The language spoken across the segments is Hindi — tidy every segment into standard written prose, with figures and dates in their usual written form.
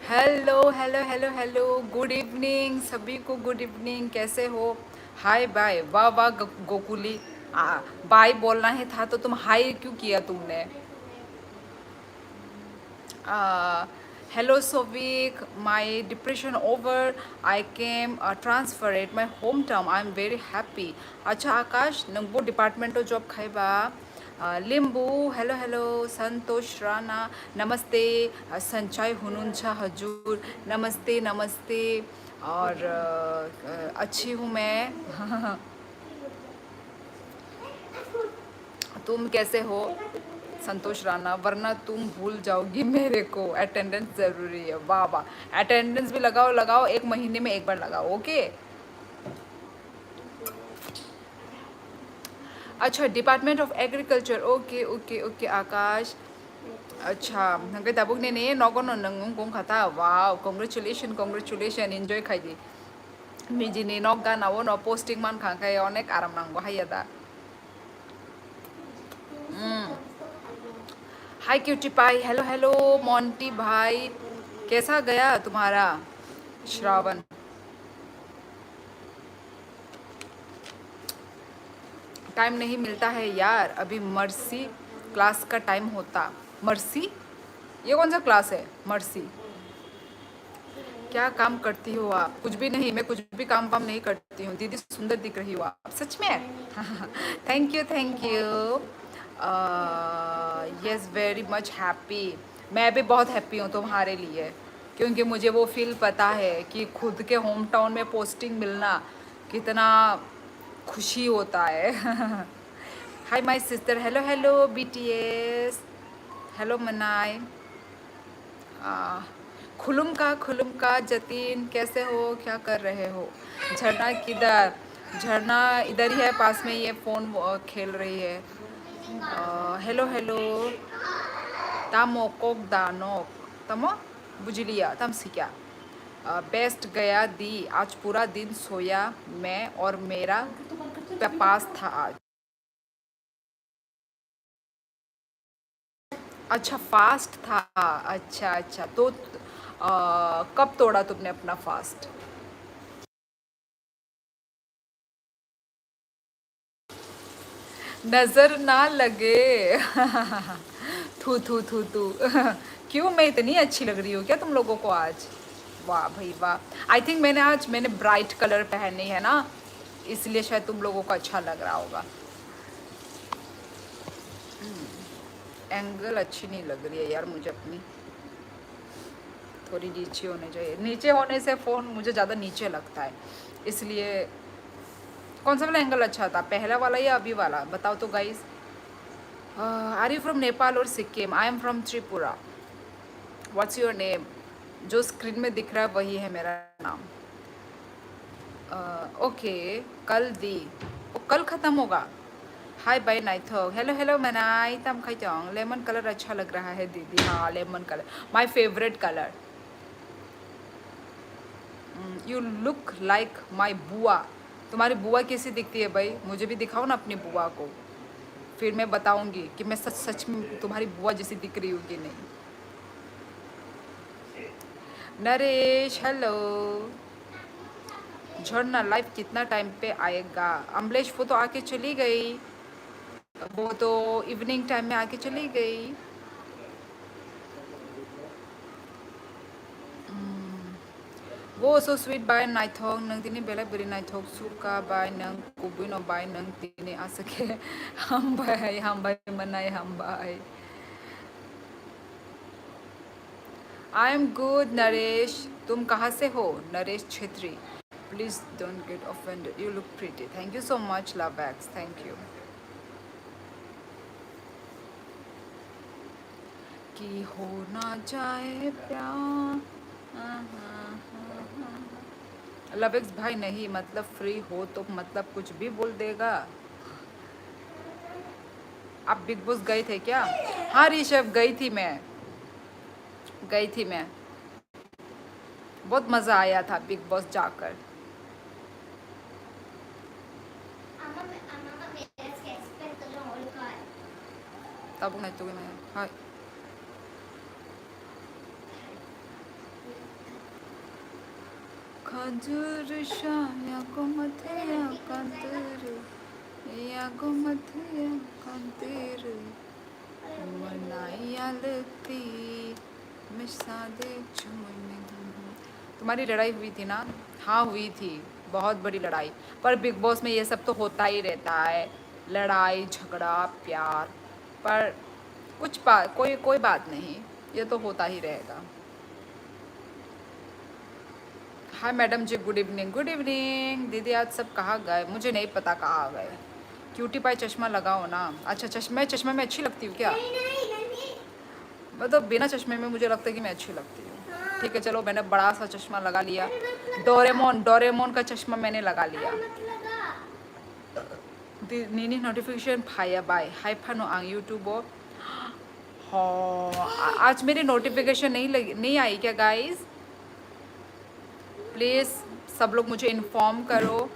Hello hello hello hello, good evening सभी को, गुड इवनिंग। कैसे हो? हाय बाय, वाह वाह गोकुली। बाय बोलना ही था तो तुम हाय क्यों किया तुमने? Hello Sovik, my depression over. I came transferred my hometown. I'm very happy. अच्छा आकाश नंगबो डिपार्टमेंटो जॉब खाइबा। लिम्बू हेलो हेलो, संतोष राणा नमस्ते। संचय हुनुंछा हजूर नमस्ते नमस्ते। और अच्छी हूँ मैं। तुम कैसे हो संतोष राणा? वरना तुम भूल जाओगी मेरे को। अटेंडेंस ज़रूरी है, वाह वाह। अटेंडेंस भी लगाओ लगाओ, एक महीने में एक बार लगाओ, ओके। अच्छा, department of agriculture, okay okay okay Akash. अच्छा हंगे ताबुक ने नगो नंगं गं खाता, वाव कंग्रेचुलेशन कंग्रेचुलेशन, एन्जय खाइदी। मिजिनी नग गानावो न पोस्टिंग मान खांखाय अनेक आराम नांगो हाया दा। Hi cutie pie, hello hello Monty भाई। कैसा गया तुम्हारा श्रावण? टाइम नहीं मिलता है यार, अभी मर्सी क्लास का टाइम होता। मर्सी? ये कौन सा क्लास है मर्सी? क्या काम करती हो आप? कुछ भी नहीं, मैं कुछ भी काम वाम नहीं करती हूँ। दीदी सुंदर दिख रही हो आप, सच में। Thank you thank you. Yes very much happy. मैं भी बहुत हैप्पी हूँ तुम्हारे लिए, क्योंकि मुझे वो फील पता है कि खुद के होम टाउन में पोस्टिंग मिलना कितना खुशी होता है। Hi my sister, hello hello BTS, hello मनाई। आ, खुलुम का जतीन, कैसे हो? क्या कर रहे हो? झरना किधर? झरना इधर ही है पास में, ये फ़ोन खेल रही है। हेलो हेलो तामो कोक दानोक तमो बुझलिया तम सिक्या। बेस्ट गया दी, आज पूरा दिन सोया मैं और मेरा पास था आज। अच्छा फास्ट था। अच्छा अच्छा, तो कब तोड़ा तुमने अपना फास्ट? नजर ना लगे। थू थू थू थू। क्यों, मैं इतनी अच्छी लग रही हूँ क्या तुम लोगों को आज? वाह भाई वाह। आई थिंक मैंने ब्राइट कलर पहनी है ना, इसलिए शायद तुम लोगों को अच्छा लग रहा होगा। एंगल अच्छी नहीं लग रही है यार मुझे अपनी, थोड़ी नीचे होने चाहिए। नीचे होने से फ़ोन मुझे ज़्यादा नीचे लगता है, इसलिए। कौन सा वाला एंगल अच्छा था, पहला वाला या अभी वाला? बताओ तो guys. Are you from Nepal और Sikkim? I am from Tripura. What's your name? जो स्क्रीन में दिख रहा है वही है मेरा नाम। ओके, कल दी, वो कल ख़त्म होगा। हाय बाय नाइथो, हेलो हेलो मनाई तम खाइचोंग। लेमन कलर अच्छा लग रहा है दीदी, हाँ lemon colour my favourite colour. You look like my बुआ। तुम्हारी बुआ कैसी दिखती है भाई? मुझे भी दिखाओ ना अपनी बुआ को, फिर मैं बताऊंगी कि मैं सच सच में तुम्हारी बुआ जैसी दिख रही हूँ कि नहीं। नरेश हेलो। झरना लाइफ कितना टाइम पे आएगा? अमलेश वो तो आके चली गई, वो तो इवनिंग टाइम में आके चली गई। वो सो स्वीट बाय नाइथोंग नंग तिनी बेला बेरी नाइथोंग सुका बाय नंग कुबुनो बाय नंग तिनी आसके। हम बाय मनाए हम बाय। I am good Naresh. तुम कहाँ से हो? Naresh Chhetri. Please don't get offended, you look pretty. Thank you so much love backs, thank you. कि हो ना जाए प्यार। लवेक्स भाई नहीं, मतलब फ्री हो तो मतलब कुछ भी बोल देगा। आप बिग बॉस गए थे क्या? हाँ ऋषभ, गई थी मैं। बहुत मज़ा आया था बिग बॉस जाकर। तब नहीं तो मैं, हाँ। Ajur shaya gomathya kantir ya gomathya kantir मनायालती मैं सादे चुमने। तुम्हारी लड़ाई हुई थी ना? हाँ हुई थी, बहुत बड़ी लड़ाई। पर बिग बॉस में ये सब तो होता ही रहता है, लड़ाई झगड़ा प्यार। पर कोई बात नहीं, ये तो होता ही रहेगा। हाय मैडम जी, गुड इवनिंग। गुड इवनिंग दीदी, आज सब कहाँ गए? मुझे नहीं पता कहाँ गए। क्यूटी पाई चश्मा लगाओ ना। अच्छा चश्मे में अच्छी लगती हूँ क्या? मतलब बिना चश्मे में मुझे लगता है कि मैं अच्छी लगती हूँ। ठीक है चलो, मैंने बड़ा सा चश्मा लगा लिया। डोरेमोन का चश्मा मैंने लगा लिया। नीनी नोटिफिकेशन फाया बाय हाई फानो आंग यूट्यूब। आज मेरी नोटिफिकेशन नहीं आई क्या गाइस? प्लीज़ सब लोग मुझे इन्फॉर्म करो,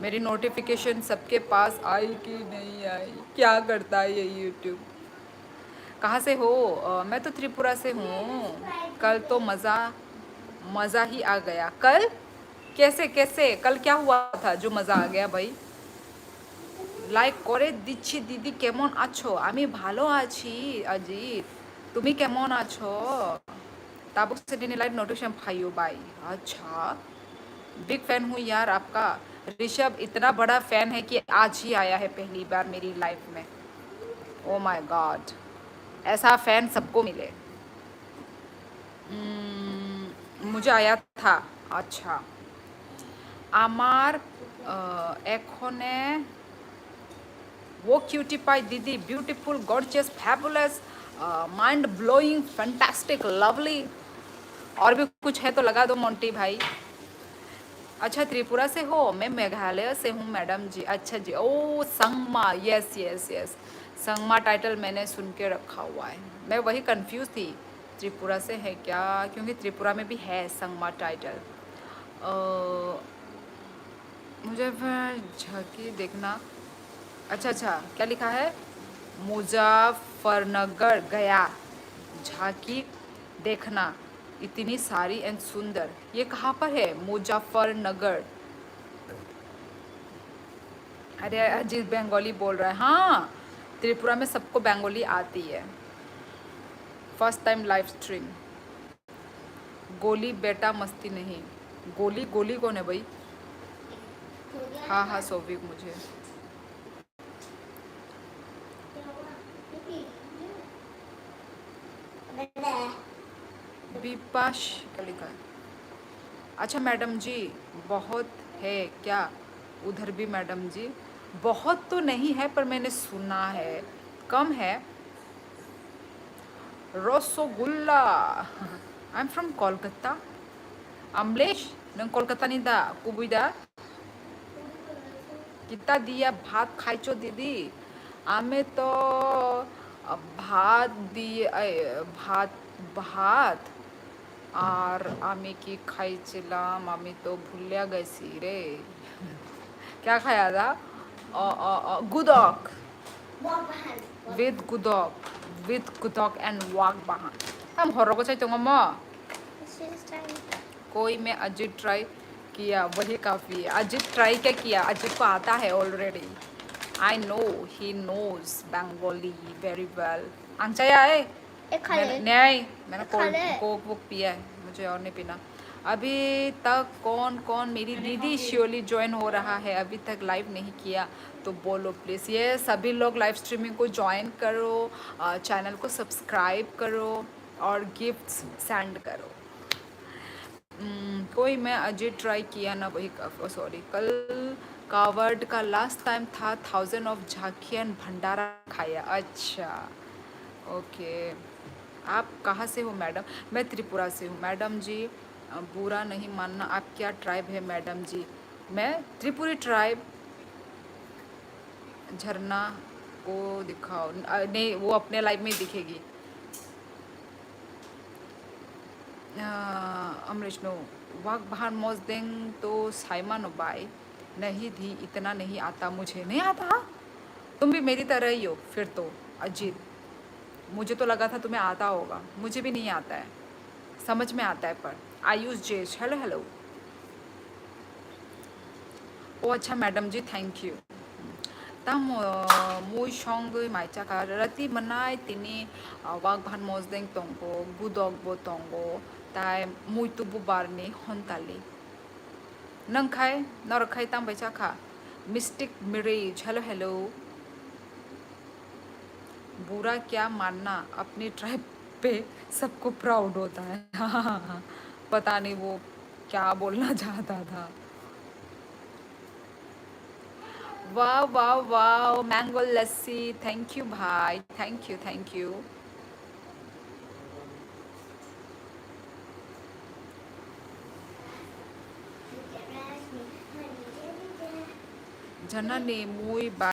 मेरी नोटिफिकेशन सबके पास आई कि नहीं आई। क्या करता है ये यूट्यूब? कहाँ से हो? मैं तो त्रिपुरा से हूँ। कल तो मज़ा ही आ गया। कल कैसे कल क्या हुआ था जो मज़ा आ गया भाई? লাইক করে দিচ্ছি দিদি, কেমন আছো? আমি ভালো আছি অজিত, তুমি কেমন আছো? ताबुक से डीने लाइट नोटिफिकेशन फाइयो बाई। अच्छा, बिग फैन हूँ यार आपका। ऋषभ इतना बड़ा फैन है कि आज ही आया है पहली बार मेरी लाइफ में। ओ माय गॉड, ऐसा फैन सबको मिले। मुझे आया था। अच्छा, আমার এখনে वो क्यूटी पाई दीदी, beautiful gorgeous fabulous mind blowing fantastic lovely. और भी कुछ है तो लगा दो मोंटी भाई। अच्छा त्रिपुरा से हो? मैं मेघालय से हूँ मैडम जी। अच्छा जी, O Sangma, yes yes yes, Sangma title मैंने सुन के रखा हुआ है। मैं वही कंफ्यूज थी, त्रिपुरा से है क्या, क्योंकि त्रिपुरा में भी है संगमा टाइटल। मुझे झांकी देखना। अच्छा, क्या लिखा है? मुजफ्फरनगर गया, झांकी देखना इतनी सारी एंड सुंदर। ये कहाँ पर है मुजफ्फरनगर? अरे अजीत बंगाली बोल रहा है। हाँ, त्रिपुरा में सबको बंगाली आती है। First time live stream. गोली बेटा मस्ती नहीं। गोली कौन है भाई? हाँ सोविक मुझे। विपाश क्या लिखा है? अच्छा मैडम जी, बहुत है क्या उधर भी? मैडम जी बहुत तो नहीं है, पर मैंने सुना है कम है। रसगुल्ला। आई एम फ्रॉम कोलकाता। अमलेश नों कोलकातानिदा कुबुइदा? किता दिया भात खाइचो दीदी? आमे तो भात दिए भात আর আমি কি খাইছিলাম আমি তো ভুলিয়া গেছি রে। क्या खाया था? गुदक with गुदक एंड वाक बहान। हम हर को चाहिए मम्मा। कोई मैं अजित ट्राई किया वही काफ़ी है। अजित ट्राई क्या किया? अजित को आता है already. I know he knows Bengali very well. अंचाया है? मैंने कोक वोक पिया है, मुझे और नहीं पीना। अभी तक कौन मेरी दीदी श्योरली ज्वाइन हो रहा है, अभी तक लाइव नहीं किया तो बोलो प्लीज़। ये सभी लोग लाइव स्ट्रीमिंग को ज्वाइन करो, चैनल को सब्सक्राइब करो और गिफ्ट्स सेंड करो। कोई मैं अजय ट्राई किया ना वही सॉरी। कल कावड़ का लास्ट टाइम था 1000 ऑफ झांकी एंड भंडारा खाया। अच्छा ओके। आप कहाँ से हो मैडम? मैं त्रिपुरा से हूँ मैडम जी। बुरा नहीं मानना। आप क्या ट्राइब है मैडम जी? मैं त्रिपुरी ट्राइब। झरना को दिखाओ। नहीं, वो अपने लाइव में दिखेगी। अमरीश नो वाक बाहर मोज देंग तो साइमन बाय नहीं दी, इतना नहीं आता मुझे। नहीं आता? तुम भी मेरी तरह ही हो फिर तो अजीत। मुझे तो लगा था तुम्हें आता होगा, मुझे भी नहीं आता है, समझ में आता है। पर आयुष जेश हेलो हेलो। ओ अच्छा मैडम जी थैंक यू तम मुई संगै माइचाका रति मनाय तिनी वाग भान मजदें तंगो गुदक बो तंगो ताय मुई तुबु बारनि हंताली नंखाय नरखाय तम बैचाखा मिस्टिक मिरेज हेलो हेलो बुरा क्या मानना अपनी ट्राइब पे सबको प्राउड होता है पता नहीं वो क्या बोलना चाहता था वाह वाह वाह मैंगो लस्सी थैंक यू भाई थैंक यू थैंक यू जननी मुई